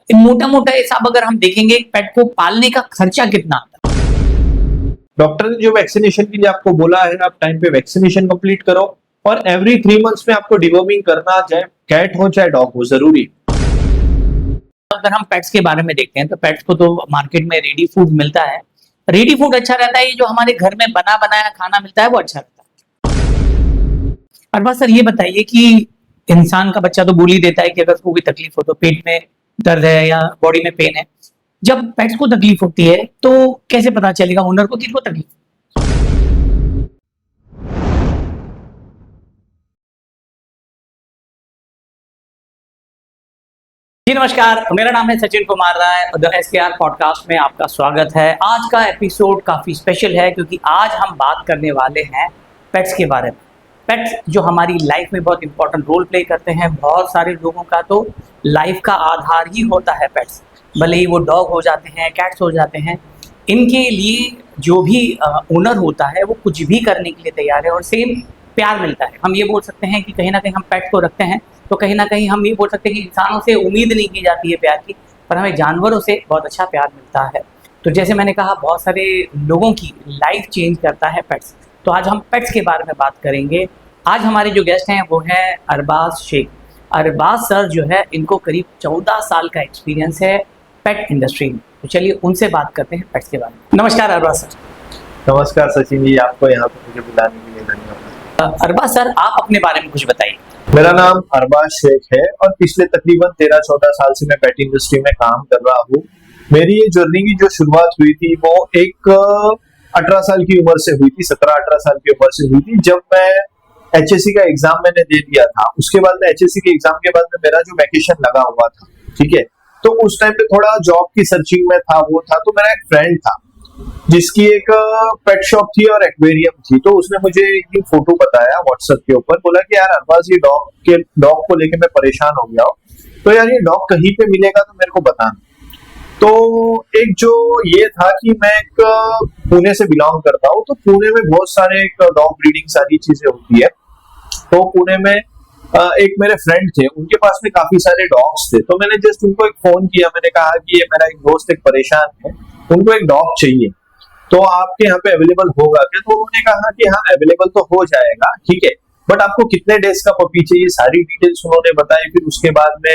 मोटा मोटा हिसाब अगर हम देखेंगे पेट को पालने का खर्चा कितना आता है? डॉक्टर ने जो वैक्सीनेशन के लिए आपको बोला है, आप टाइम पे वैक्सीनेशन कंप्लीट करो और एवरी 3 मंथ्स में आपको डिवॉर्मिंग करना, चाहे कैट हो चाहे डॉग हो, जरूरी। अगर हम पेट्स के बारे में देखते हैं तो पेट्स को तो मार्केट में रेडी फूड मिलता है। रेडी फूड अच्छा रहता है, ये जो हमारे घर में बना बनाया खाना मिलता है वो अच्छा रहता है। अरबा सर ये बताइए कि इंसान का बच्चा तो बोल ही देता है कि अगर उसको कोई तकलीफ हो तो पेट में दर्द है या बॉडी में पेन है, जब पेट्स को तकलीफ होती है तो कैसे पता चलेगा ओनर को किसको तकलीफ? जी नमस्कार, मेरा नाम है सचिन कुमार राय और द SKR पॉडकास्ट में आपका स्वागत है। आज का एपिसोड काफी स्पेशल है क्योंकि आज हम बात करने वाले हैं पेट्स के बारे में। पेट्स जो हमारी लाइफ में बहुत इंपॉर्टेंट रोल प्ले करते हैं। बहुत सारे लोगों का तो लाइफ का आधार ही होता है पेट्स, भले ही वो डॉग हो जाते हैं, कैट्स हो जाते हैं। इनके लिए जो भी ओनर होता है वो कुछ भी करने के लिए तैयार है और सेम प्यार मिलता है। हम ये बोल सकते हैं कि कहीं ना कहीं हम पेट्स को रखते हैं तो कहीं ना कहीं हम ये बोल सकते हैं कि इंसानों से उम्मीद नहीं की जाती है प्यार की, पर हमें जानवरों से बहुत अच्छा प्यार मिलता है। तो जैसे मैंने कहा, बहुत सारे लोगों की लाइफ चेंज करता है पेट्स। तो आज हम पेट्स के बारे में बात करेंगे। आज हमारे जो गेस्ट हैं वो है अरबाज शेख। अरबाज सर जो है, इनको करीब 14 साल का एक्सपीरियंस है पेट इंडस्ट्री में। तो चलिए उनसे बात करते हैं पेट्स के बारे में। नमस्कार अरबाज सर। नमस्कार सचिन जी, आपको यहाँ पे मुझे बुलाने के लिए धन्यवाद। अरबाज सर, आप अपने बारे में कुछ बताइए। मेरा नाम अरबाज शेख है और पिछले तकरीबन 13-14 साल से मैं पेट इंडस्ट्री में काम कर रहा हूँ। मेरी ये जर्नी की जो शुरुआत हुई थी वो एक 18 साल की उम्र से हुई थी, 17-18 साल की उम्र से हुई थी, जब मैं HSC का एग्जाम मैंने दे दिया था। उसके बाद में HSC के एग्जाम के बाद में मेरा जो वैकेशन लगा हुआ था, ठीक है, तो उस टाइम पे थोड़ा जॉब की सर्चिंग में था, वो था। तो मेरा एक फ्रेंड था जिसकी एक पेट शॉप थी और एक्वेरियम थी। तो उसने मुझे ये फोटो बताया व्हाट्सएप के ऊपर, बोला कि यार अरबाज, ये डॉग को लेके मैं परेशान हो गया हूँ, तो यार ये डॉग कहीं पे मिलेगा तो मेरे को बताना। तो एक जो ये था कि मैं एक पुणे से बिलोंग करता हूँ, तो पुणे में बहुत सारे डॉग ब्रीडिंग सारी चीजें होती है। तो पुणे में एक मेरे फ्रेंड थे, उनके पास में काफी सारे डॉग्स थे। तो मैंने जस्ट उनको एक फोन किया, मैंने कहा कि ये मेरा एक दोस्त एक परेशान है, उनको एक डॉग चाहिए, तो आपके यहाँ पे अवेलेबल होगा क्या? तो उन्होंने कहा कि हाँ अवेलेबल तो हो जाएगा, ठीक है, बट आपको कितने डेज का पपी चाहिए, सारी डिटेल्स उन्होंने बताई। फिर उसके बाद में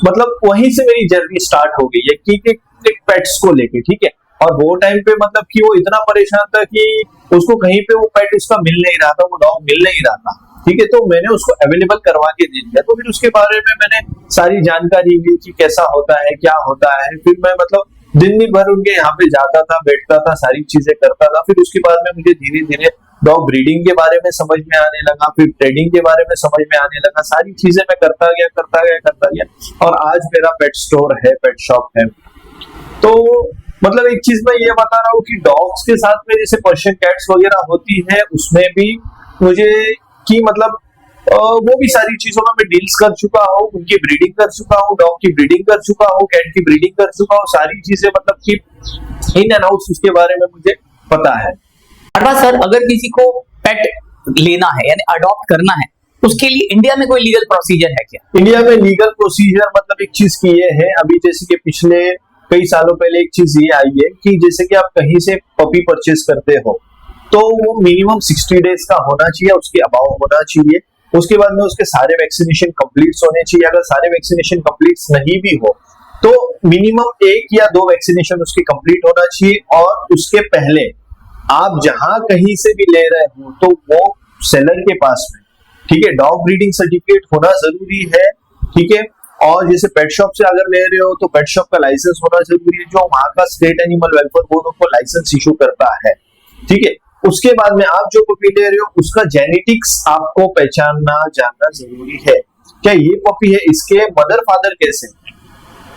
मतलब वहीं से मेरी जर्नी स्टार्ट हो गई है कि एक पेट्स को लेके, ठीक है। और वो टाइम पे मतलब कि वो इतना परेशान था कि उसको कहीं पे वो पेट उसका मिल नहीं रहा था, वो डॉग मिल नहीं रहा था, ठीक है। तो मैंने उसको अवेलेबल करवा के दे दिया। तो फिर उसके बारे में मैंने सारी जानकारी ली कि कैसा होता है, क्या होता है। फिर मैं मतलब दिन भर उनके यहाँ पे जाता था, बैठता था, सारी चीजें करता था। फिर उसके बाद में मुझे धीरे धीरे डॉग ब्रीडिंग के बारे में समझ में आने लगा, फिर ट्रेडिंग के बारे में समझ में आने लगा। सारी चीजें मैं करता गया और आज मेरा पेट स्टोर है, पेट शॉप है। तो मतलब एक चीज मैं ये बता रहा हूँ कि डॉग्स के साथ में जैसे पर्शियन कैट्स वगैरह होती है, उसमें भी मुझे कि मतलब वो भी सारी चीजों में मैं डील्स कर चुका हूँ, उनकी ब्रीडिंग कर चुका हूँ, डॉग की ब्रीडिंग कर चुका हूँ, कैट की ब्रीडिंग कर चुका हूँ। सारी चीजें मतलब कि इन एंड आउट्स उसके बारे में मुझे पता है। अरबाज सर, अगर किसी को पेट लेना है यानी अडॉप्ट करना है, उसके लिए इंडिया में कोई लीगल प्रोसीजर है क्या? इंडिया में लीगल प्रोसीजर मतलब एक चीज की ये है, अभी जैसे कि पिछले कई सालों पहले एक चीज ये आई है कि जैसे कि आप कहीं से पपी परचेज करते हो तो वो मिनिमम 60 डेज का होना चाहिए, उसके अबाव होना चाहिए। उसके बाद में उसके सारे वैक्सीनेशन कंप्लीट होने चाहिए। अगर सारे वैक्सीनेशन कंप्लीट नहीं भी हो तो मिनिमम 1 या 2 वैक्सीनेशन उसके कंप्लीट होना चाहिए। और उसके पहले आप जहां कहीं से भी ले रहे हो तो वो सेलर के पास में, ठीक है, डॉग ब्रीडिंग सर्टिफिकेट होना जरूरी है, ठीक है। और जैसे पेट शॉप से अगर ले रहे हो तो पेट शॉप का लाइसेंस होना जरूरी है, जो वहां का स्टेट एनिमल वेलफेयर बोर्ड उनको लाइसेंस इशू करता है, ठीक है। उसके बाद में आप जो पपी ले रहे हो उसका जेनेटिक्स आपको पहचानना जानना जरूरी है। क्या ये पपी है, इसके मदर फादर कैसे,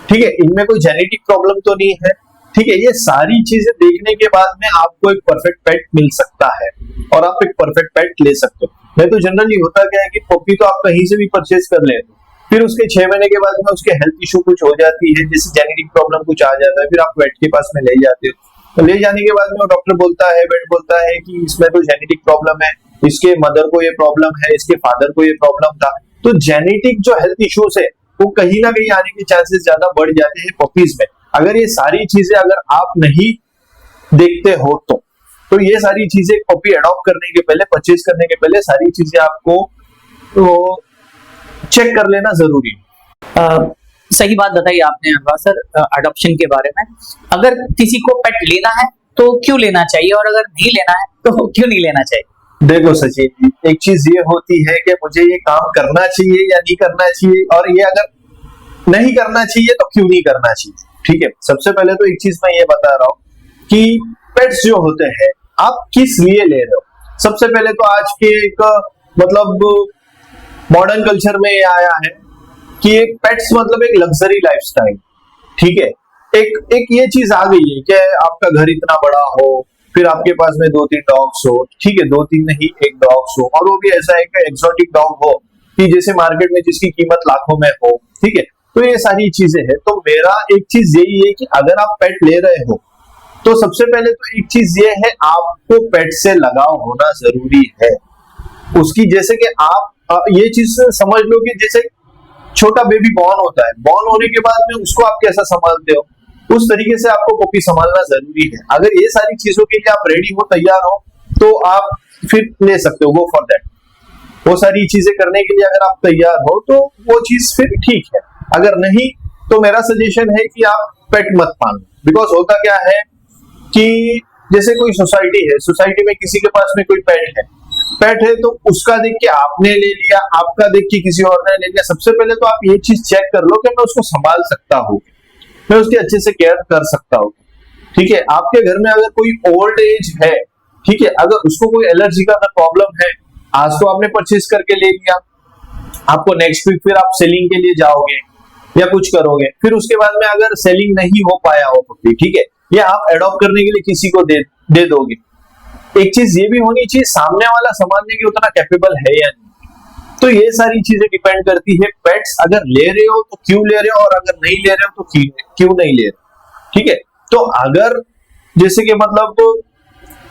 ठीक है, इनमें कोई जेनेटिक प्रॉब्लम तो नहीं है, ठीक है। ये सारी चीजें देखने के बाद में आपको एक परफेक्ट पेट मिल सकता है और आप एक परफेक्ट पेट ले सकते हो। नहीं तो जनरली होता क्या है कि पपी तो आप कहीं से भी परचेज कर लेते हो, फिर उसके 6 महीने के बाद में उसके हेल्थ इशू कुछ हो जाती है, जैसे जेनेटिक प्रॉब्लम कुछ आ जाता है, फिर आप वेट के पास में ले जाते हो। तो ले जाने के बाद में डॉक्टर बोलता है, वेट बोलता है कि इसमें तो जेनेटिक प्रॉब्लम है, इसके मदर को ये प्रॉब्लम है, इसके फादर को ये प्रॉब्लम था। तो जेनेटिक जो हेल्थ इश्यूज है वो कहीं ना कहीं आने के चांसेस ज्यादा बढ़ जाते हैं पपीज में। अगर ये सारी चीजें अगर आप नहीं देखते हो तो ये सारी चीजें पपी अडॉप्ट करने के पहले, परचेज करने के पहले सारी चीजें आपको तो चेक कर लेना जरूरी है। सही बात बताई आपने अनवर सर अडॉप्शन के बारे में। अगर किसी को पेट लेना है तो क्यों लेना चाहिए, और अगर नहीं लेना है तो क्यों नहीं लेना चाहिए? देखो सचिन जी, एक चीज ये होती है कि मुझे ये काम करना चाहिए या नहीं करना चाहिए, और ये अगर नहीं करना चाहिए तो क्यों नहीं करना चाहिए। ठीक है, सबसे पहले तो एक चीज मैं ये बता रहा हूँ कि पेट्स जो होते हैं आप किस लिए ले रहे हो। सबसे पहले तो आज के एक मतलब मॉडर्न कल्चर में ये आया है कि एक पेट्स मतलब एक लग्जरी लाइफस्टाइल। ठीक है, एक ये चीज आ गई है कि आपका घर इतना बड़ा हो, फिर आपके पास में 2-3 डॉग्स हो। ठीक है, 2-3 नहीं, एक डॉग्स हो, और वो भी ऐसा है कि एक्सोटिक डॉग हो कि जैसे मार्केट में जिसकी कीमत लाखों में हो। ठीक है, तो ये सारी चीजें हैं। तो मेरा एक चीज यही है कि अगर आप पेट ले रहे हो तो सबसे पहले तो एक चीज ये है, आपको पेट से लगाव होना जरूरी है उसकी। जैसे कि आप ये चीज समझ लो कि जैसे छोटा बेबी बॉर्न होता है, बॉर्न होने के बाद में उसको आप कैसा संभालते हो, उस तरीके से आपको पपी संभालना जरूरी है। अगर ये सारी चीजों के लिए आप रेडी हो, तैयार हो, तो आप फिर ले सकते हो, गो फॉर दैट। वो सारी चीजें करने के लिए अगर आप तैयार हो तो वो चीज फिर ठीक है। अगर नहीं तो मेरा सजेशन है कि आप पेट मत पालो। बिकॉज होता क्या है कि जैसे कोई सोसाइटी है, सोसाइटी में किसी के पास में कोई पेट है तो उसका देख के आपने ले लिया, आपका देख के किसी और ने ले लिया। सबसे पहले तो आप ये चीज चेक कर लो कि मैं उसको संभाल सकता हूँ, मैं उसकी अच्छे से केयर कर सकता हूँ। ठीक है, आपके घर में अगर कोई ओल्ड एज है, ठीक है, अगर उसको कोई एलर्जी का प्रॉब्लम है, आज तो आपने परचेज करके ले लिया, आपको नेक्स्ट वीक फिर आप सेलिंग के लिए जाओगे या कुछ करोगे, फिर उसके बाद में अगर सेलिंग नहीं हो पाया हो पपी, ठीक है, या आप एडॉप्ट करने के लिए किसी को दे दोगे। एक चीज ये भी होनी चाहिए, सामने वाला संभालने के उतना कैपेबल है या नहीं। तो ये सारी चीजें डिपेंड करती है। पेट्स अगर ले रहे हो तो क्यों ले रहे हो, और अगर नहीं ले रहे हो तो क्यों नहीं ले रहे। ठीक है, तो अगर जैसे कि मतलब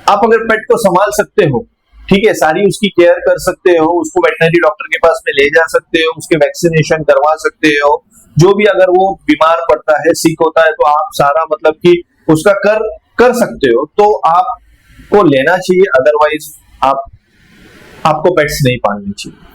आप अगर पेट को संभाल सकते हो, ठीक है, सारी उसकी केयर कर सकते हो, उसको वेटनरी डॉक्टर के पास में ले जा सकते हो, उसके वैक्सीनेशन करवा सकते हो, जो भी अगर वो बीमार पड़ता है, सिक होता है, तो आप सारा मतलब कि उसका कर सकते हो, तो आपको लेना चाहिए। अदरवाइज आपको पेट्स नहीं पालने चाहिए।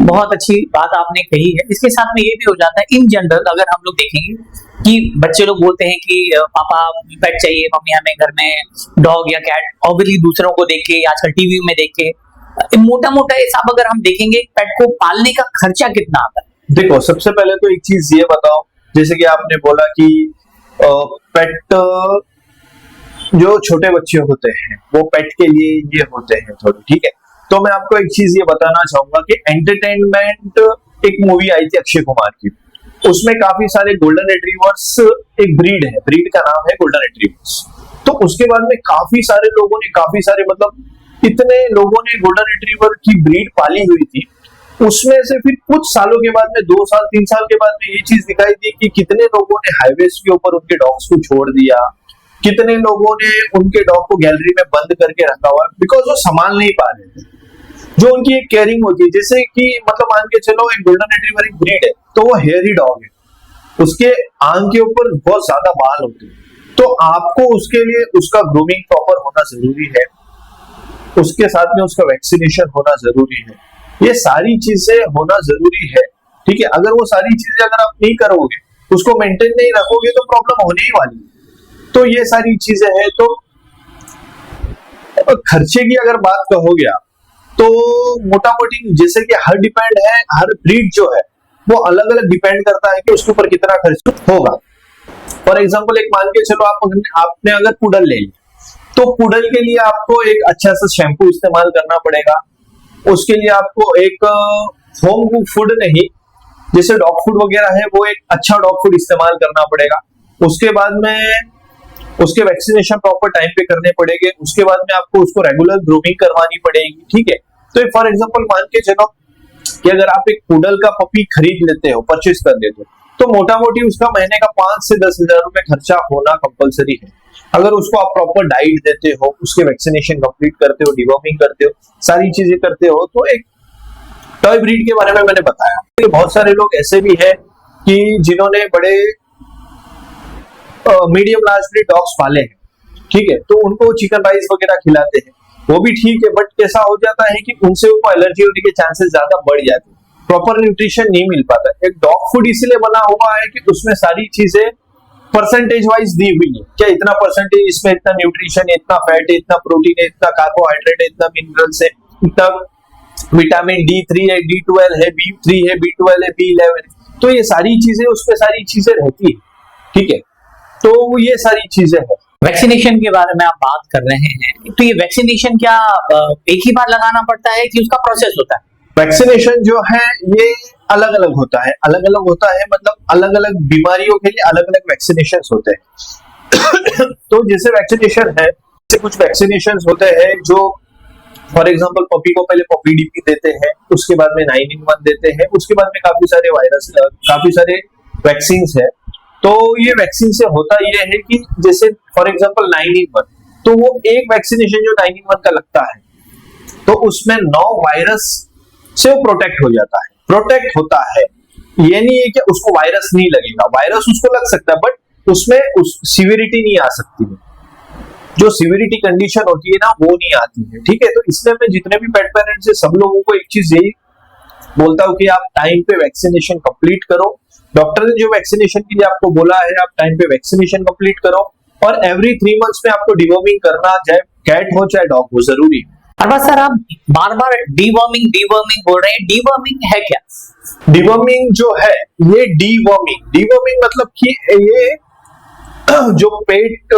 बहुत अच्छी बात आपने कही है। इसके साथ में ये भी हो जाता है, इन जनरल अगर हम लोग देखेंगे कि बच्चे लोग बोलते हैं कि पापा पेट चाहिए, मम्मी हमें घर में डॉग या कैट, ऑब्वियसली दूसरों को देख के, आजकल टीवी में देख के मोटा मोटा हिसाब अगर हम देखेंगे पेट को पालने का खर्चा कितना आता है। देखो, सबसे पहले तो एक चीज ये बताओ, जैसे कि आपने बोला कि पेट जो छोटे बच्चे होते हैं वो पेट के लिए ये होते हैं थोड़ी, ठीक है। तो मैं आपको एक चीज ये बताना चाहूंगा कि एंटरटेनमेंट एक मूवी आई थी अक्षय कुमार की, उसमें काफी सारे गोल्डन रिट्रीवर्स, एक ब्रीड है, ब्रीड का नाम है गोल्डन रिट्रीवर्स। तो उसके बाद में काफी सारे लोगों ने, काफी सारे मतलब इतने लोगों ने गोल्डन रिट्रीवर की ब्रीड पाली हुई थी। उसमें से फिर कुछ सालों के बाद में, 2 साल 3 साल के बाद में ये चीज दिखाई दी कि कितने लोगों ने हाईवेज के ऊपर उनके डॉग्स को छोड़ दिया, कितने लोगों ने उनके डॉग को गैलरी में बंद करके रखा हुआ, बिकॉज वो संभाल नहीं पा रहे थे। जो उनकी एक केयरिंग होती है, जैसे कि मतलब मान के चलो एक गोल्डन रिट्रीवर एक ब्रीड है, तो वो हेयरी डॉग है, उसके आंख के ऊपर बहुत ज्यादा बाल होते हैं, तो आपको उसके लिए उसका ग्रूमिंग प्रॉपर होना जरूरी है, उसके साथ में उसका वैक्सीनेशन होना जरूरी है, ये सारी चीजें होना जरूरी है, ठीक है। अगर वो सारी चीजें अगर आप नहीं करोगे, उसको मेंटेन नहीं रखोगे, तो प्रॉब्लम होने ही वाली है। तो ये सारी चीजें हैं। तो खर्चे की अगर बात कहोगे आप, तो मोटा मोटी जैसे कि हर डिपेंड है, हर ब्रीड जो है वो अलग अलग डिपेंड करता है कि उसके ऊपर कितना खर्च होगा। फॉर एग्जाम्पल एक मान के चलो आपने अगर पुडल ले लिया, तो पुडल के लिए आपको एक अच्छा सा शैम्पू इस्तेमाल करना पड़ेगा, उसके लिए आपको एक होम फूड नहीं, जैसे डॉग फूड वगैरह है, वो एक अच्छा डॉग फूड इस्तेमाल करना पड़ेगा। उसके बाद में उसके वैक्सीनेशन प्रॉपर टाइम पे करने पड़ेंगे, उसके बाद में आपको उसको रेगुलर ग्रूमिंग करवानी पड़ेगी, ठीक है। तो फॉर एग्जांपल मान के चलो कि अगर आप एक पुडल का पपी खरीद लेते हो, परचेज कर लेते हो, तो मोटा मोटी उसका महीने का 5 से 10 हजार रुपए खर्चा होना कंपलसरी है। अगर उसको आप प्रॉपर डाइट देते हो, उसके वैक्सीनेशन कंप्लीट करते हो, डिवॉर्मिंग करते हो, सारी चीजें करते हो, तो एक टॉय ब्रीड के बारे में मैंने बताया। बहुत सारे लोग ऐसे भी है कि जिन्होंने बड़े मीडियम लार्ज ब्रीड डॉग्स पाले हैं, ठीक है, तो उनको चिकन राइस वगैरह खिलाते हैं, वो भी ठीक है, बट कैसा हो जाता है कि उनसे उनको एलर्जी होने के चांसेस ज्यादा बढ़ जाते हैं, प्रॉपर न्यूट्रिशन नहीं मिल पाता। एक डॉग फूड इसीलिए बना हुआ है कि उसमें सारी चीजें परसेंटेज वाइज दी हुई है, क्या इतना परसेंटेज इसमें, इतना न्यूट्रिशन है, इतना फैट है, इतना प्रोटीन है, इतना कार्बोहाइड्रेट है, इतना मिनरल्स है, इतना विटामिन D3 है, D12 है, B3 है, B12 है, B11 है, तो ये सारी चीजें उसमें सारी चीजें रहती है, ठीक है, तो ये सारी चीजें हैं। वैक्सीनेशन के बारे में आप बात कर रहे हैं, तो ये वैक्सीनेशन क्या एक ही बार लगाना पड़ता है कि उसका प्रोसेस होता है? वैक्सीनेशन जो है ये अलग अलग होता है, अलग अलग होता है, मतलब अलग अलग बीमारियों के लिए अलग अलग वैक्सीनेशन होते हैं। तो जैसे वैक्सीनेशन है, जैसे कुछ वैक्सीनेशन होते हैं जो फॉर एग्जांपल पपी को पहले पपी डीपी देते हैं, उसके बाद में 9-in-1 देते हैं, उसके बाद में काफी सारे वायरस, काफी सारे वैक्सीन है। तो ये वैक्सीन से होता ये है कि जैसे फॉर एग्जांपल 9-in-1, तो वो एक वैक्सीनेशन जो 9-in-1 का लगता है, तो उसमें 9 वायरस से वो प्रोटेक्ट हो जाता है, प्रोटेक्ट होता है। ये नहीं है कि उसको वायरस नहीं लगेगा, वायरस उसको लग सकता है, बट उसमें उस सिविरिटी नहीं आ सकती है, जो सिविरिटी कंडीशन होती है ना, वो नहीं आती है, ठीक है। तो इसलिए मैं जितने भी पेट पेरेंट्स है सब लोगों को एक चीज यही बोलता हूँ कि आप टाइम पे वैक्सीनेशन कंप्लीट करो। डॉक्टर ने जो वैक्सीनेशन के लिए आपको बोला है, आप टाइम पे वैक्सीनेशन कंप्लीट करो, और एवरी 3 मंथ्स में आपको डिवॉर्मिंग करना, चाहे कैट हो चाहे डॉग हो, जरूरी है। अरबाज सर, आप बार बार डीवर्मिंग डीवर्मिंग बोल रहे हैं, डीवर्मिंग है क्या? डिवॉर्मिंग जो है ये डीवर्मिंग मतलब कि ये जो पेट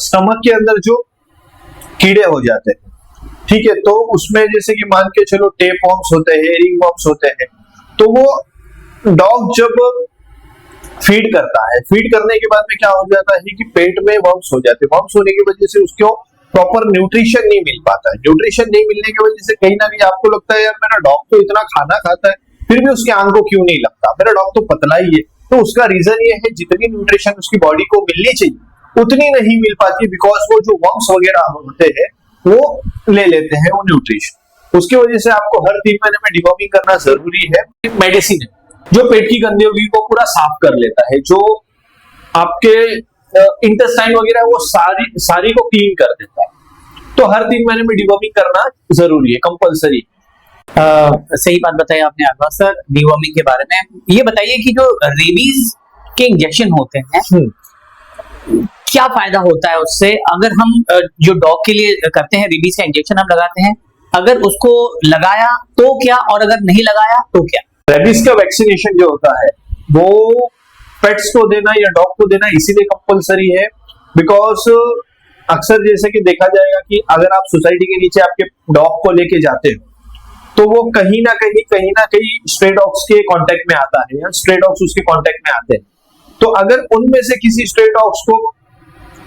स्टमक के अंदर जो कीड़े हो जाते हैं, ठीक है, तो उसमें जैसे कि मान के चलो टेप वर्म्स होते हैं, रिंग वर्म्स होते हैं, तो वो डॉग जब फीड करता है, फीड करने के बाद में क्या हो जाता है कि पेट में वर्म्स हो जाते हैं, वर्म्स होने की वजह से उसको प्रॉपर न्यूट्रिशन नहीं मिल पाता है, न्यूट्रिशन नहीं मिलने की वजह से कहीं ना कहीं आपको लगता है यार मेरा डॉग तो इतना खाना खाता है फिर भी उसके आंख को क्यों नहीं लगता, मेरा डॉग तो पतला ही है। तो उसका रीजन ये है जितनी न्यूट्रिशन उसकी बॉडी को मिलनी चाहिए उतनी नहीं मिल पाती, बिकॉज वो जो वर्म्स वगैरह होते हैं वो ले लेते हैं वो न्यूट्रिशन। उसकी वजह से आपको हर 3 महीने में डिवॉर्मिंग करना जरूरी है। मेडिसिन है जो पेट की गंदगी को पूरा साफ कर लेता है, जो आपके इंटेस्टाइन वगैरह वो सारी को क्लीन कर देता है, तो हर 3 महीने में डिवॉर्मिंग करना जरूरी है, कंपलसरी। सही बात बताई आपने अरबाज सर डीवर्मिंग के बारे में। ये बताइए कि जो रेबीज के इंजेक्शन होते हैं, क्या फायदा होता है उससे? अगर हम जो डॉग के लिए करते हैं रेबीज का इंजेक्शन हम लगाते हैं, अगर उसको लगाया तो क्या, और अगर नहीं लगाया तो क्या? रेबीज का वैक्सीनेशन जो होता है वो पेट्स को देना या डॉग को देना इसीलिए कंपलसरी है, बिकॉज अक्सर जैसे कि देखा जाएगा कि अगर आप सोसाइटी के नीचे आपके डॉग को लेके जाते हो तो वो कहीं ना कहीं स्ट्रे डॉग्स के कांटेक्ट में आता है या स्ट्रे डॉग्स उसके कांटेक्ट में आते हैं। तो अगर उनमें से किसी स्ट्रे डॉग्स को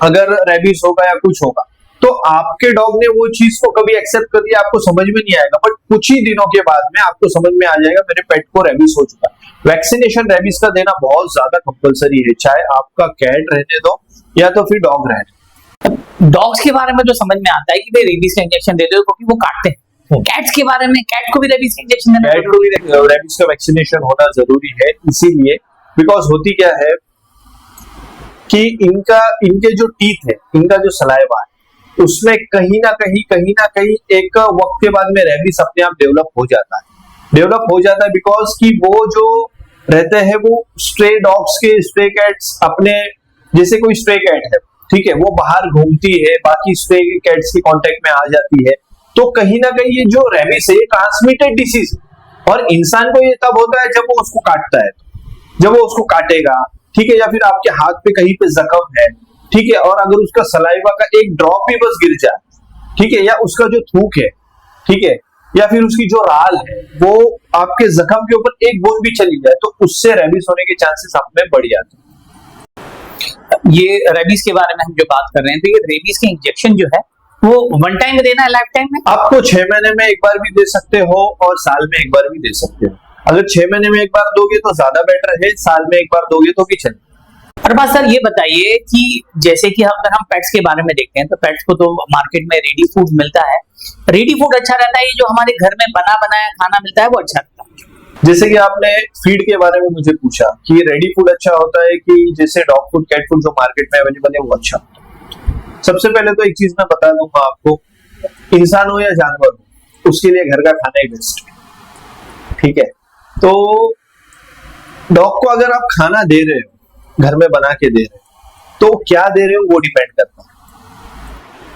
अगर रेबीज होगा या कुछ होगा तो आपके डॉग ने वो चीज को कभी एक्सेप्ट कर लिया, आपको समझ में नहीं आएगा, बट कुछ ही दिनों के बाद में आपको समझ में आ जाएगा मेरे पेट को रेबीज हो चुका। वैक्सीनेशन रेबीज का देना बहुत ज्यादा कंपलसरी है, चाहे आपका कैट रहने दो या तो फिर डॉग रहने। डॉग्स के बारे में जो समझ में आता है कि भाई रेबीज का इंजेक्शन दे दो क्योंकि वो काटते हैं। कैट्स के बारे में, कैट को भी रेबीज का इंजेक्शन देना, कैट को भी रेबीज का वैक्सीनेशन होना जरूरी है, इसीलिए बिकॉज होती क्या है कि इनके जो टीथ है, इनका जो सलाइवा है, उसमें कहीं ना कहीं एक वक्त के बाद में रेबीज अपने आप डेवलप हो जाता है बिकॉज कि वो जो रहते हैं वो स्ट्रे डॉग्स के, स्ट्रे कैट्स अपने, जैसे कोई स्ट्रे कैट है, ठीक है, वो बाहर घूमती है, बाकी स्ट्रे कैट्स के कांटेक्ट में आ जाती है, तो कहीं ना कहीं ये जो रेबीज है ट्रांसमिटेड डिसीज, और इंसान को ये तब होता है जब वो उसको काटता है, जब वो उसको काटेगा, ठीक है, या फिर आपके हाथ पे कहीं पे जख्म है, ठीक है, और अगर उसका सलाइवा का एक ड्रॉप भी बस गिर जाए, ठीक है, या उसका जो थूक है, ठीक है, या फिर उसकी जो राल है वो आपके जख्म के ऊपर एक बूंद भी चली जाए तो उससे रेबीज होने के चांसेस आप में बढ़ जाते हैं। ये रेबीज के बारे में हम जो बात कर रहे हैं, तो ये रेबीज के इंजेक्शन जो है वो वन टाइम में देना है, लाइफ टाइम में? आपको 6 महीने में एक बार भी दे सकते हो और साल में एक बार भी दे सकते हो। अगर 6 महीने में एक बार दोगे तो ज्यादा बेटर है, साल में एक बार दोगे तो भी चलेगा। अरबाज सर ये बताइए कि जैसे कि अगर हम पेट्स के बारे में देखते हैं तो पेट्स को तो मार्केट में रेडी फूड मिलता है, रेडी फूड अच्छा रहता है, ये जो हमारे घर में बना बनाया खाना मिलता है वो अच्छा रहता है? जैसे कि आपने फीड के बारे में मुझे पूछा कि रेडी फूड अच्छा होता है कि जैसे डॉग फूड कैट फूड जो मार्केट में अवेलेबल है वो अच्छा होता है। सबसे पहले तो एक चीज मैं बता दूंगा आपको, इंसान हो या जानवर हो उसके लिए घर का खाना ही बेस्ट है। ठीक है, तो डॉग को अगर आप खाना दे रहे हो, घर में बना के दे रहे हो, तो क्या दे रहे हो वो डिपेंड करता है।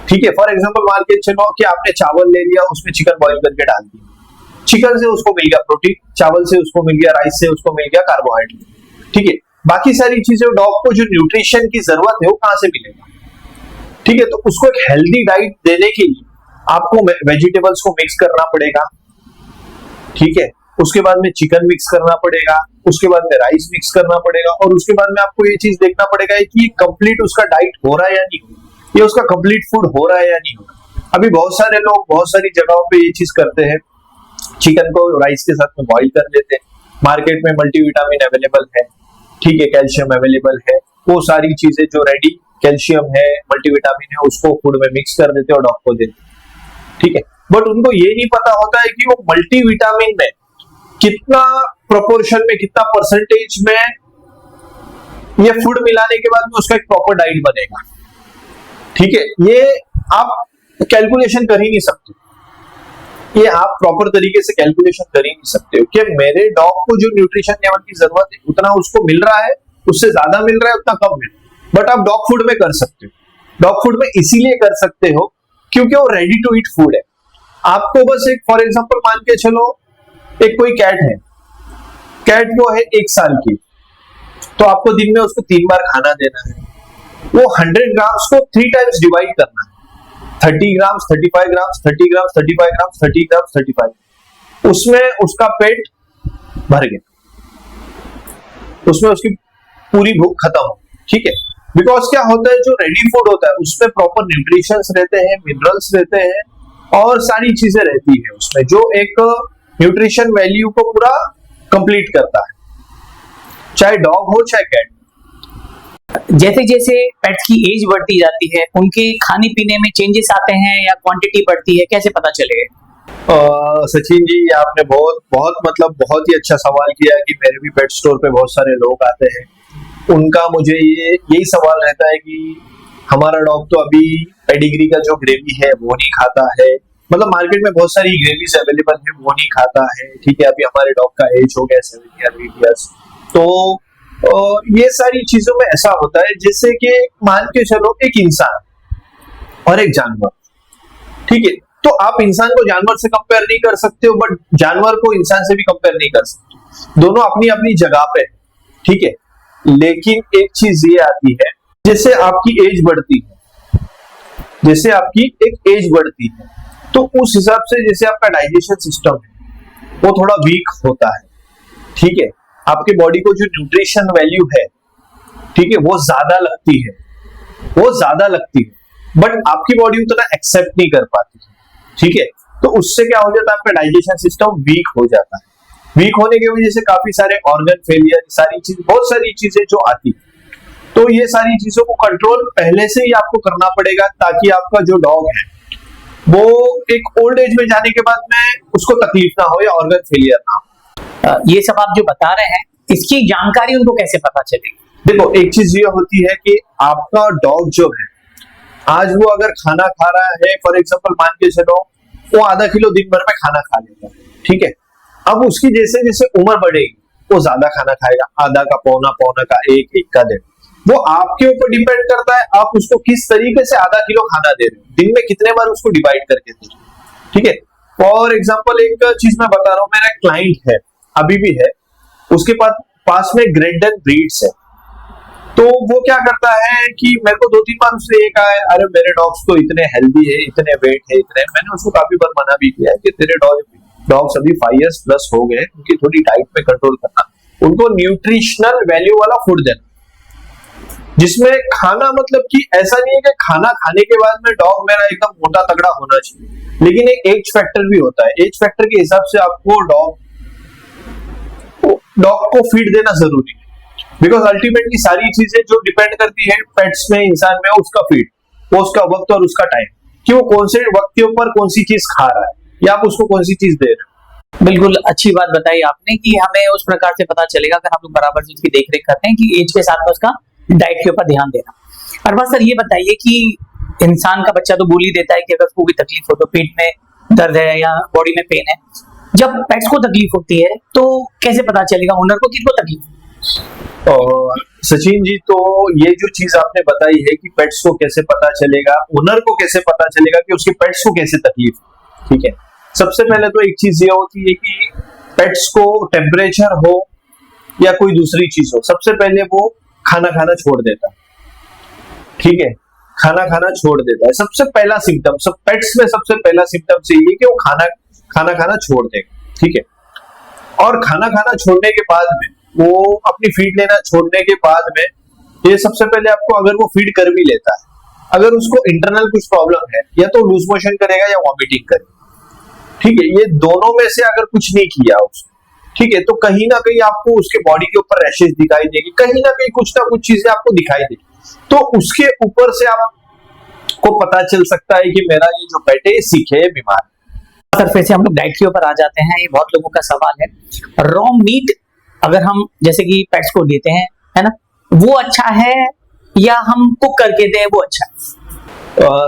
ठीक है, फॉर एग्जांपल मान के चलो कि आपने चावल ले लिया, उसमें चिकन बॉईल करके डाल दिया, चिकन से उसको मिल गया प्रोटीन, चावल से उसको मिल गया, राइस से उसको मिल गया कार्बोहाइड्रेट। ठीक है, बाकी सारी चीजें डॉग को जो न्यूट्रिशन की जरूरत है वो कहां से मिलेगा। ठीक है, तो उसको एक हेल्दी डाइट देने के लिए आपको वेजिटेबल्स को मिक्स करना पड़ेगा। ठीक है, उसके बाद में चिकन मिक्स करना पड़ेगा, उसके बाद में राइस मिक्स करना पड़ेगा, और उसके बाद में आपको ये चीज देखना पड़ेगा कि कंप्लीट उसका डाइट हो रहा है या नहीं हो रहा, ये उसका कंप्लीट फूड हो रहा है या नहीं हो रहा। अभी बहुत सारे लोग बहुत सारी जगहों पे ये चीज करते हैं, चिकन को राइस के साथ में बॉईल कर लेते हैं। मार्केट में मल्टीविटामिन अवेलेबल है, ठीक है, कैल्शियम अवेलेबल है, वो सारी चीजें जो रेडी कैल्शियम है, मल्टीविटामिन है, उसको फूड में मिक्स कर देते हैं और डॉग को देते हैं। ठीक है, बट उनको ये नहीं पता होता है कि वो मल्टीविटामिन में कितना प्रोपोर्शन में, कितना परसेंटेज में ये फूड मिलाने के बाद में उसका एक प्रॉपर डाइट बनेगा। ठीक है, ये आप कैलकुलेशन कर ही नहीं सकते, ये आप प्रॉपर तरीके से कैलकुलेशन कर ही नहीं सकते हो कि मेरे डॉग को जो न्यूट्रिशन लेवल की जरूरत है उतना उसको मिल रहा है, उससे ज्यादा मिल रहा है, उतना कम मिल रहा है। बट आप डॉग फूड में कर सकते हो। डॉग फूड में इसीलिए कर सकते हो क्योंकि वो रेडी टू ईट फूड है। आपको बस एक फॉर एग्जांपल मान के चलो, एक कोई कैट है, कैट वो है 1 साल की, तो आपको दिन में उसको 3 बार खाना देना है। वो 100 ग्राम्स को 3 टाइम्स डिवाइड करना है, 30 grams, 35 grams, 30 grams, 35 grams, 30 grams, 35, उसमें उसका पेट भर गया, उसमें उसकी पूरी भूख खत्म हो। ठीक है, बिकॉज क्या होता है, जो रेडी फूड होता है उसमें प्रॉपर न्यूट्रिशंस रहते हैं, मिनरल्स रहते हैं और सारी चीजें रहती है उसमें, जो एक न्यूट्रिशन वैल्यू को पूरा कंप्लीट करता है, चाहे डॉग हो चाहे कैट। जैसे जैसे पेट्स की एज बढ़ती जाती है, उनके खाने पीने में चेंजेस आते हैं या क्वांटिटी बढ़ती है, कैसे पता चलेगा? सचिन जी, आपने बहुत ही अच्छा सवाल किया कि मेरे भी पेट स्टोर पे बहुत सारे लोग आते हैं। उनका मुझे यही सवाल रहता है कि हमारा डॉग तो अभी पेडिग्री का जो ग्रेवी है वो नहीं खाता है, मतलब मार्केट में बहुत सारी ग्रेवीज अवेलेबल है, वो नहीं खाता है। ठीक है, अभी हमारे डॉग का एज हो गया 7 या 8 इयर्स, तो ये सारी चीजों में ऐसा होता है जैसे कि मान के चलो एक इंसान और एक जानवर। ठीक है, तो आप इंसान को जानवर से कंपेयर नहीं कर सकते हो, बट जानवर को इंसान से भी कंपेयर नहीं कर सकते, दोनों अपनी अपनी जगह पे। ठीक है, लेकिन एक चीज ये आती है, जैसे आपकी एज बढ़ती है, जैसे आपकी एक एज बढ़ती है, तो उस हिसाब से जैसे आपका डाइजेशन सिस्टम है वो थोड़ा वीक होता है। ठीक है, आपके बॉडी को जो न्यूट्रिशन वैल्यू है, ठीक है, वो ज्यादा लगती है, बट आपकी बॉडी उतना एक्सेप्ट नहीं कर पाती है। ठीक है, तो उससे क्या हो जाता है, आपका डाइजेशन सिस्टम वीक हो जाता है। वीक होने की वजह से काफी सारे ऑर्गन फेलियर, बहुत सारी चीजें जो आती है, तो ये सारी चीजों को कंट्रोल पहले से ही आपको करना पड़ेगा, ताकि आपका जो डॉग है वो एक ओल्ड एज में जाने के बाद में उसको तकलीफ ना हो या ऑर्गन फेलियर ना हो। ये सब आप जो बता रहे हैं, इसकी जानकारी उनको कैसे पता चलेगी? देखो, एक चीज ये होती है कि आपका डॉग जो है, आज वो अगर खाना खा रहा है, फॉर एग्जांपल मान के चलो वो आधा किलो दिन भर में खाना खा लेगा। ठीक है, अब उसकी जैसे जैसे उम्र बढ़ेगी वो ज्यादा खाना खाएगा, आधा का, पौना का, एक का 1.5। वो आपके ऊपर डिपेंड करता है आप उसको किस तरीके से आधा किलो खाना दे रहे हो, दिन में कितने बार उसको डिवाइड करके दे रहे हो। ठीक है, फॉर एग्जांपल एक चीज मैं बता रहा हूँ, मेरा क्लाइंट है, अभी भी है, उसके पास में ग्रेट ब्रीड्स है, तो वो क्या करता है कि मेरे को 2-3 बार उसने ये कहा है, अरे मेरे डॉग्स तो इतने हेल्दी है, इतने वेट है, इतने, मैंने उसको काफी बार मना भी किया है कि तेरे डॉग्स अभी 5 इयर्स प्लस हो गए, उनकी थोड़ी डाइट पे कंट्रोल करना, उनको न्यूट्रिशनल वैल्यू वाला फूड देना, जिसमें खाना, मतलब कि ऐसा नहीं है कि खाना खाने के बाद में डॉग मेरा एकदम मोटा तगड़ा होना चाहिए, लेकिन एक एज फैक्टर भी होता है। एज फैक्टर के हिसाब से आपको डॉग को फीड देना जरूरी है, बिकॉज अल्टीमेटली सारी चीजें जो डिपेंड करती है पेट्स में, इंसान में, उसका फीड, वो उसका वक्त और उसका टाइम, कि वो कौन से वक्त के ऊपर कौन सी चीज खा रहा है या आप उसको कौन सी चीज दे रहे हो। बिल्कुल अच्छी बात बताई आपने कि हमें उस प्रकार से पता चलेगा अगर हम लोग बराबर से उसकी देख रेख करते हैं कि एज के साथ में उसका डाइट के ऊपर ध्यान देना। और बस सर ये बताइए कि इंसान का बच्चा तो बोल ही देता है कि अगर उसको कोई तकलीफ हो तो पेट में दर्द है या बॉडी में पेन है, जब पेट्स को तकलीफ होती है तो कैसे पता चलेगा ओनर को किसको तकलीफ है? और सचिन जी, तो ये जो चीज आपने बताई है कि पेट्स को कैसे पता चलेगा, ओनर को कैसे पता चलेगा कि उसके पेट्स को कैसे तकलीफ है, ठीक है। सबसे पहले तो एक चीज ये होती है कि पेट्स को टेम्परेचर हो या कोई दूसरी चीज हो, सबसे पहले वो खाना खाना छोड़ देता है, ठीक है। खाना खाना छोड़ देता है, सबसे पहला सिम्टम, सब पेट्स में सबसे पहला सिम्टम ये है कि वो खाना खाना छोड़ देगा, ठीक है। और खाना खाना छोड़ने के बाद में वो अपनी फीड लेना छोड़ने के बाद में ये सबसे पहले आपको, अगर वो फीड कर भी लेता है, अगर उसको इंटरनल कुछ प्रॉब्लम है, या तो लूज मोशन करेगा या वॉमिटिंग करेगा, ठीक है। ये दोनों में से अगर कुछ नहीं किया उसने, ठीक है, तो कहीं ना कहीं आपको उसके बॉडी के ऊपर रैशेस दिखाई देगी, कहीं ना कहीं कुछ ना कुछ चीजें आपको दिखाई देगी। तो उसके ऊपर से आपको पता चल सकता है कि मेरा ये जो पेट है सिक है, बीमार है। सर फिर से हम लोग डाइट के ऊपर आ जाते हैं। ये बहुत लोगों का सवाल है, रॉ मीट अगर हम जैसे कि पेट्स को देते हैं, है ना, वो अच्छा है या हम कुक करके दें वो अच्छा है?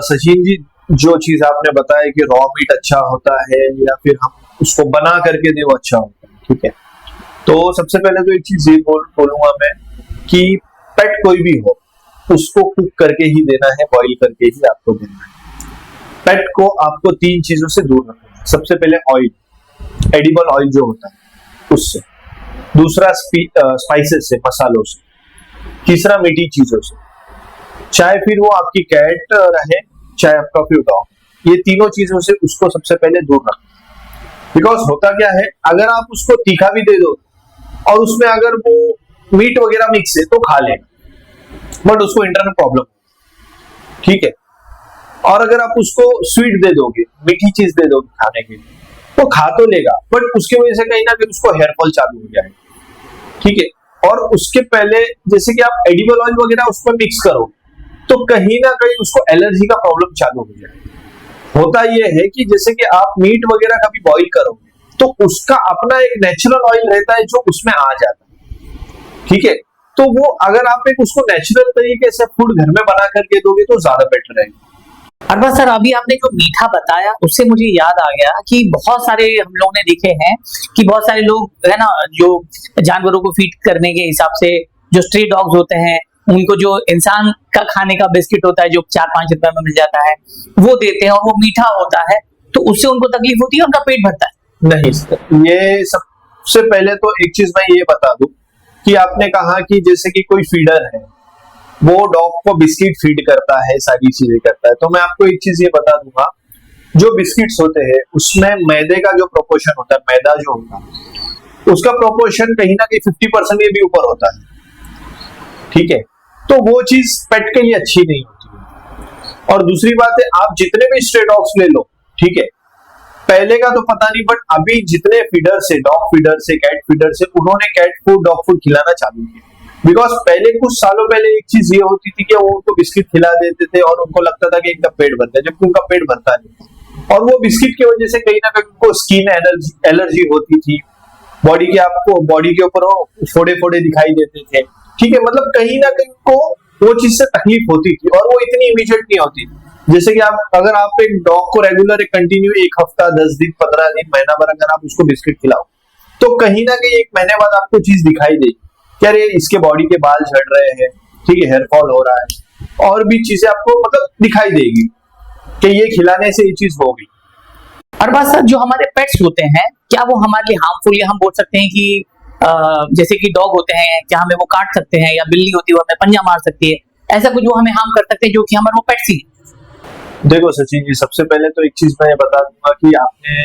सचिन जी, जो चीज आपने बताया कि रॉ मीट अच्छा होता है या फिर हम उसको बना करके दे वो अच्छा होता है, ठीक है। तो सबसे पहले तो एक चीज ये बोलूंगा मैं कि पेट कोई भी हो उसको कुक करके ही देना है, बॉईल करके ही आपको देना है। पेट को आपको 3 चीजों से दूर रखना है। सबसे पहले ऑयल, एडिबल ऑयल जो होता है उससे, दूसरा स्पाइसेस से, मसालों से, तीसरा मीठी चीजों से, चाहे फिर वो आपकी कैट रहे चाहे आपका फिर डॉग, ये तीनों चीजों से उसको सबसे पहले दूर रखना। बिकॉज होता क्या है, अगर आप उसको तीखा भी दे दो और उसमें अगर वो मीट वगैरह मिक्स है तो खा लेगा, बट उसको इंटरनल प्रॉब्लम, ठीक है। और अगर आप उसको स्वीट दे दोगे, मीठी चीज दे दोगे खाने के लिए, तो खा तो लेगा, बट उसकी वजह से कहीं ना कहीं उसको हेयर फॉल चालू हो जाएगा, ठीक है। और उसके पहले जैसे कि आप एडिबल ऑयल वगैरह उसमें मिक्स करो तो कहीं ना कहीं उसको एलर्जी का प्रॉब्लम चालू हो जाएगा। होता यह है कि जैसे कि आप मीट वगैरह कभी बॉईल करोगे तो उसका अपना एक नेचुरल ऑयल रहता है जो उसमें आ जाता है, ठीक है। तो वो अगर आप एक उसको नेचुरल तरीके से फूड घर में बना करके दोगे तो ज्यादा बेटर रहेगा। अरबा सर, अभी आपने जो मीठा बताया उससे मुझे याद आ गया कि बहुत सारे हम लोगों ने देखे हैं कि बहुत सारे लोग है ना, जो जानवरों को फीड करने के हिसाब से जो स्ट्री डॉग्स होते हैं उनको जो इंसान का खाने का बिस्किट होता है जो 4-5 रुपए में मिल जाता है वो देते हैं, और वो मीठा होता है तो उससे उनको तकलीफ होती है, उनका पेट भरता है? नहीं सर, ये सबसे पहले तो एक चीज मैं ये बता दूं कि आपने कहा कि जैसे कि कोई फीडर है वो डॉग को बिस्किट फीड करता है, सारी चीजें करता है, तो मैं आपको एक चीज ये बता दूंगा, जो बिस्किट्स होते हैं उसमें मैदे का जो प्रोपोर्शन होता है, मैदा जो होता है उसका प्रोपोर्शन कहीं ना कहीं 50% के भी ऊपर होता है, ठीक है। तो वो चीज पेट के लिए अच्छी नहीं होती है। और दूसरी बात है, आप जितने भी स्ट्रे डॉग्स ले लो, ठीक है, पहले का तो पता नहीं, बट अभी जितने फीडर से, डॉग फीडर से, कैट फीडर से, उन्होंने कैट फूड, डॉग फूड खिलाना चालू किया। बिकॉज पहले कुछ सालों पहले एक चीज ये होती थी कि वो उनको बिस्किट खिला देते थे और उनको लगता था कि इनका पेट भरता है, जबकि उनका पेट भरता नहीं। और वो बिस्किट की वजह से कहीं ना कहीं उनको स्किन एलर्जी होती थी, बॉडी के आपको बॉडी के ऊपर फोड़े फोड़े दिखाई देते थे, ठीक है। मतलब कहीं ना कहीं उनको वो चीज से तकलीफ होती थी और वो इतनी इमीडिएट नहीं होती थी। जैसे कि आप अगर आप एक डॉग को रेगुलर एक कंटिन्यू 1 हफ्ता, 10 दिन, 15 दिन, महीना भर अगर आप उसको बिस्किट खिलाओ तो कहीं ना कहीं 1 महीने बाद आपको चीज दिखाई देगी, क्या रे इसके बॉडी के बाल झड़ रहे हैं, ठीक है, हेयर फॉल हो रहा है, और भी चीजें आपको मतलब दिखाई देगी कि ये खिलाने से ये चीज होगी। और बात सर, जो हमारे पेट्स होते हैं क्या वो हमारे लिए हार्मफुल, या हम बोल सकते हैं कि जैसे कि डॉग होते हैं क्या हमें वो काट सकते हैं, या बिल्ली होती है वो हमें पंजा मार सकती है, ऐसा कुछ वो हमें हार्म कर सकते हैं जो कि हमारे वो पेट्स ही? देखो सचिन जी, सबसे पहले तो एक चीज मैं बता दूंगा कि आपने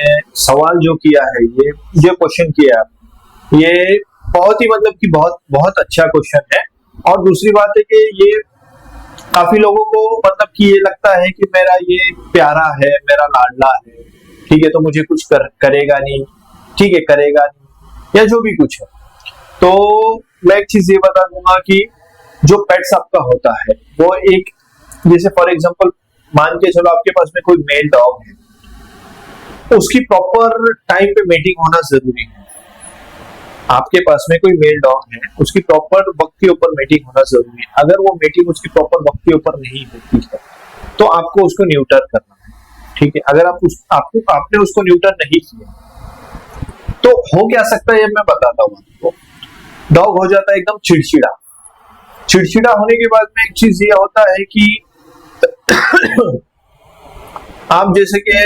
सवाल जो किया है, ये जो क्वेश्चन किया है, ये बहुत ही मतलब कि बहुत बहुत अच्छा क्वेश्चन है। और दूसरी बात है कि ये काफी लोगों को मतलब कि ये लगता है कि मेरा ये प्यारा है, मेरा लाडला है, ठीक है, तो मुझे कुछ करेगा नहीं, ठीक है, करेगा नहीं, या जो भी कुछ है। तो मैं एक चीज ये बता दूंगा कि जो पेट्स आपका होता है वो एक, जैसे फॉर एग्जांपल मान के चलो आपके पास में कोई मेल डॉग है, उसकी प्रॉपर टाइम पे मीटिंग होना जरूरी है। आपके पास में कोई मेल डॉग है, उसकी प्रॉपर वक्त के ऊपर मीटिंग होना जरूरी है। अगर वो मीटिंग उसकी प्रॉपर वक्त के ऊपर नहीं होती है तो आपको उसको न्यूटर करना है, ठीक है। अगर आपने उसको न्यूटर नहीं किया तो हो क्या सकता है, मैं बताता हूँ आपको। डॉग हो जाता है एकदम चिड़चिड़ा। चिड़चिड़ा होने के बाद में एक चीज ये होता है कि आप जैसे कि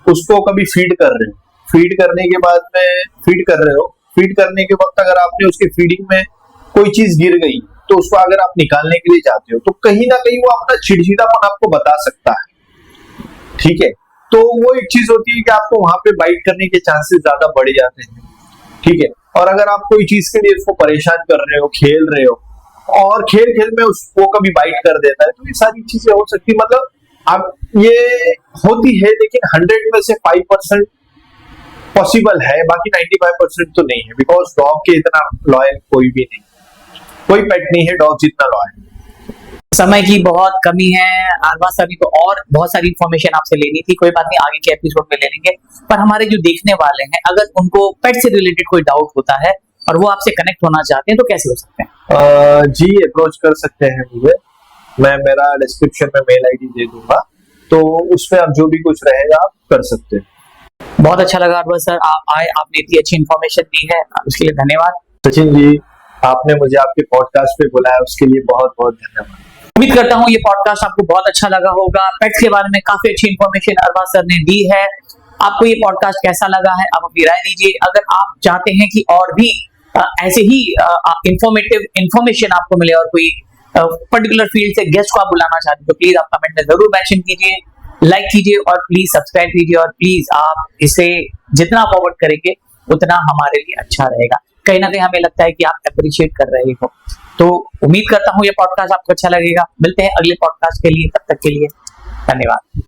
उसको कभी फीड कर रहे हो, फीड करने के बाद में फीड करने के वक्त अगर आपने उसकी फीडिंग में कोई चीज गिर गई तो उसको अगर आप निकालने के लिए जाते हो तो कहीं ना कहीं वो अपना चिड़चिड़ापन आपको बता सकता है, ठीक है। तो वो एक चीज होती है कि आपको वहां पे बाइट करने के चांसेस ज्यादा बढ़ जाते हैं, ठीक है। और अगर आप कोई चीज के लिए उसको परेशान कर रहे हो, खेल रहे हो और खेल में उसको कभी बाइट कर देता है तो ये सारी चीजें हो सकती है। मतलब अब ये होती है लेकिन 100 में से 5% पॉसिबल है, बाकी 95% तो नहीं है। बिकॉज डॉग के इतना लॉयल कोई भी नहीं, कोई पेट नहीं है डॉग जितना लॉयल। समय की बहुत कमी है आरबाज साहब को, और बहुत सारी इन्फॉर्मेशन आपसे लेनी थी। कोई बात नहीं, आगे के एपिसोड में ले लेंगे। पर हमारे जो देखने वाले हैं, अगर उनको पेट से रिलेटेड कोई डाउट होता है और वो आपसे कनेक्ट होना चाहते हैं तो कैसे हो सकते हैं? जी अप्रोच कर सकते हैं मुझे। मैं मेरा डिस्क्रिप्शन में मेल आईडी दे दूंगा, तो उसमें आप जो भी कुछ रहेगा आप कर सकते हैं। बहुत अच्छा लगा अरबाज सर, आप आए, आपने इतनी अच्छी इन्फॉर्मेशन दी है, उसके लिए धन्यवाद। सचिन जी, आपने मुझे आपके पॉडकास्ट पे बुलाया, उसके लिए बहुत बहुत धन्यवाद। उम्मीद करता हूँ ये पॉडकास्ट आपको बहुत अच्छा लगा होगा। पेट्स के बारे में काफी अच्छी इन्फॉर्मेशन अरबाज सर ने दी है। आपको ये पॉडकास्ट कैसा लगा है, आप अपनी राय दीजिए। अगर आप चाहते हैं कि और भी ऐसे ही इंफॉर्मेटिव इन्फॉर्मेशन आपको मिले और कोई पर्टिकुलर फील्ड से गेस्ट को आप बुलाना चाहते हैं तो प्लीज आप कमेंट में जरूर मेंशन कीजिए, लाइक कीजिए और प्लीज सब्सक्राइब कीजिए। और प्लीज आप इसे जितना फॉरवर्ड करेंगे उतना हमारे लिए अच्छा रहेगा। कहीं ना कहीं हमें लगता है कि आप अप्रिशिएट कर रहे हो। तो उम्मीद करता हूँ ये पॉडकास्ट आपको अच्छा लगेगा। मिलते हैं अगले पॉडकास्ट के लिए, तब तक के लिए धन्यवाद।